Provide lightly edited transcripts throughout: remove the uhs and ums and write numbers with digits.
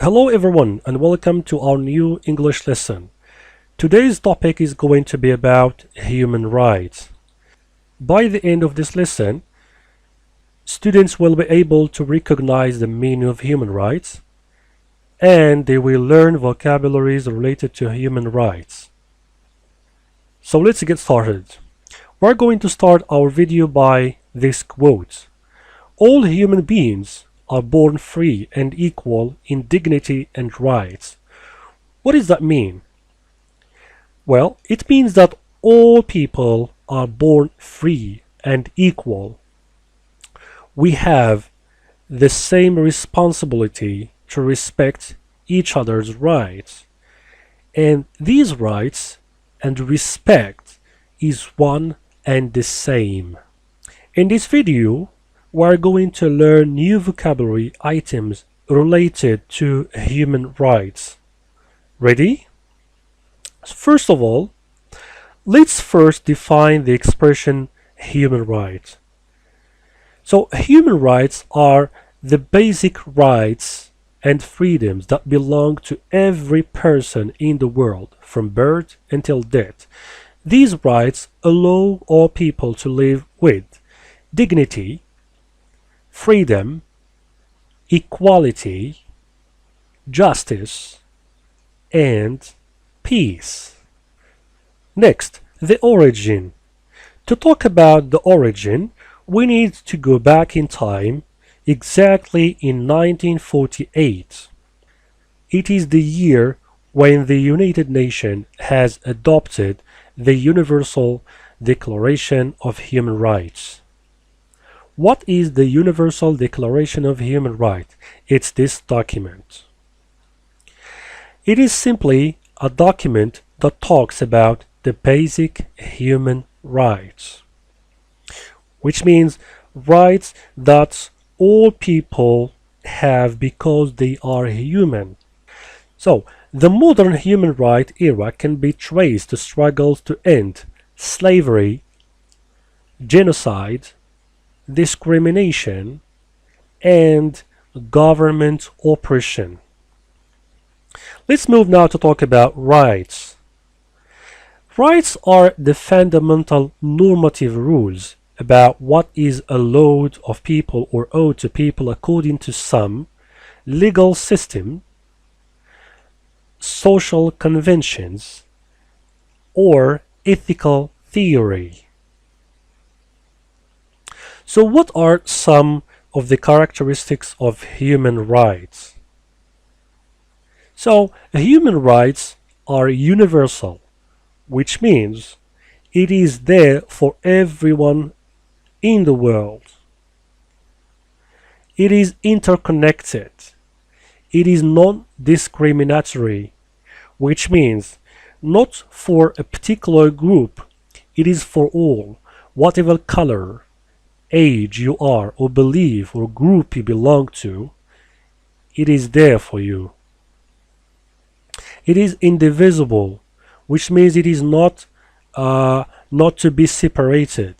Hello everyone and welcome to our new English lesson. Today's topic is going to be about human rights. By the end of this lesson, students will be able to recognize the meaning of human rights and they will learn vocabularies related to human rights. So let's get started. We're going to start our video by this quote. All human beings are born free and equal in dignity and rights. What does that mean? Well, it means that all people are born free and equal. We have the same responsibility to respect each other's rights. And these rights and respect is one and the same. In this video, we are going to learn new vocabulary items related to human rights. Ready? First of all, let's first define the expression human rights. So, human rights are the basic rights and freedoms that belong to every person in the world from birth until death. These rights allow all people to live with dignity, freedom, equality, justice, and peace. Next, the origin. To talk about the origin, we need to go back in time, exactly in 1948. It is the year when the United Nations has adopted the Universal Declaration of Human Rights. What is the Universal Declaration of Human Rights? It's this document. It is simply a document that talks about the basic human rights, which means rights that all people have because they are human. So, the modern human rights era can be traced to struggles to end slavery, genocide, discrimination, and government oppression. Let's move now to talk about rights. Rights are the fundamental normative rules about what is allowed of people or owed to people according to some legal system, social conventions, or ethical theory. So what are some of the characteristics of human rights? So human rights are universal, which means it is there for everyone in the world. It is interconnected. It is non-discriminatory, which means not for a particular group. It is for all, whatever color, age you are, or belief or group you belong to, it is there for you. It is indivisible, which means it is not to be separated.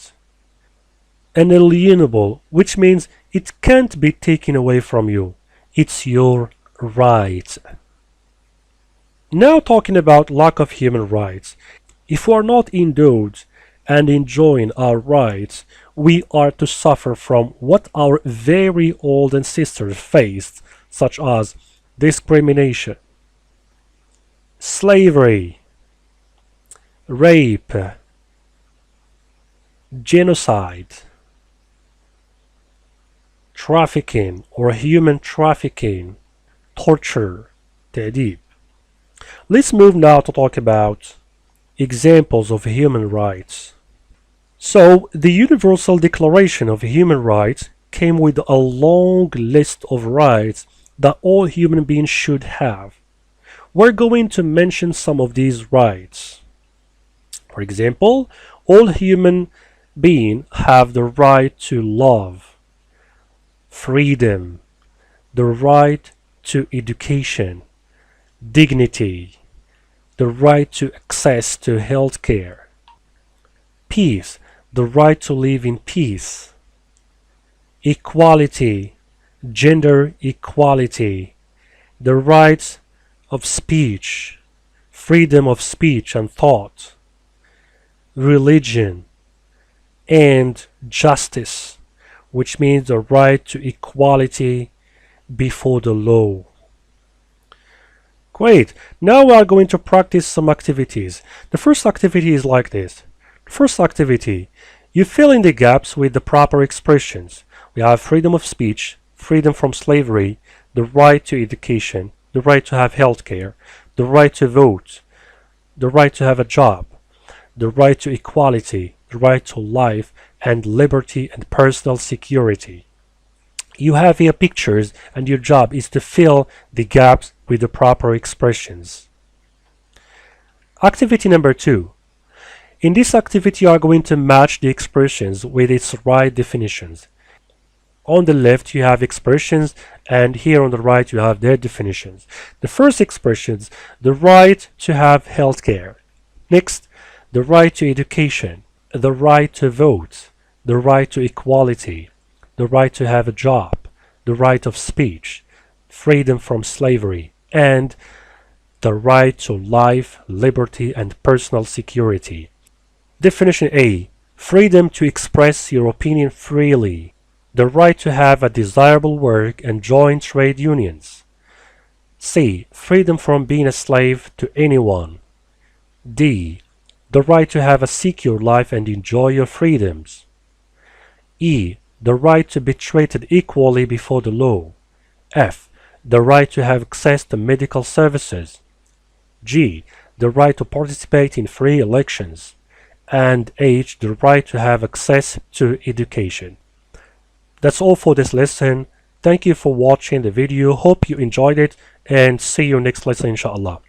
Inalienable, which means it can't be taken away from you. It's your right. Now talking about lack of human rights. If we are not endowed and enjoying our rights, we are to suffer from what our very old ancestors faced, such as discrimination, slavery, rape, genocide, trafficking or human trafficking, torture, تأديب. Let's move now to talk about examples of human rights. So, the Universal Declaration of Human Rights came with a long list of rights that all human beings should have. We're going to mention some of these rights. For example, all human beings have the right to love, freedom, the right to education, dignity, the right to access to health care, peace, the right to live in peace, equality, gender equality, the right of speech, freedom of speech and thought, religion, and justice, which means the right to equality before the law. Great. Now we are going to practice some activities. The first activity is like this. First activity, you fill in the gaps with the proper expressions. We have freedom of speech, freedom from slavery, the right to education, the right to have health care, the right to vote, the right to have a job, the right to equality, the right to life and liberty and personal security. You have here pictures and your job is to fill the gaps with the proper expressions. Activity number 2. In this activity you are going to match the expressions with its right definitions. On the left you have expressions and here on the right you have their definitions. The first expressions, the right to have health care. Next, the right to education, the right to vote, the right to equality, the right to have a job, the right of speech, freedom from slavery, and the right to life, liberty, and personal security. Definition A. Freedom to express your opinion freely. The right to have a desirable work and join trade unions. C. Freedom from being a slave to anyone. D. The right to have a secure life and enjoy your freedoms. E. The right to be treated equally before the law. F. The right to have access to medical services. G. The right to participate in free elections. And H. The right to have access to education. That's all for this lesson. Thank you for watching the video. Hope you enjoyed it and see you next lesson inshallah.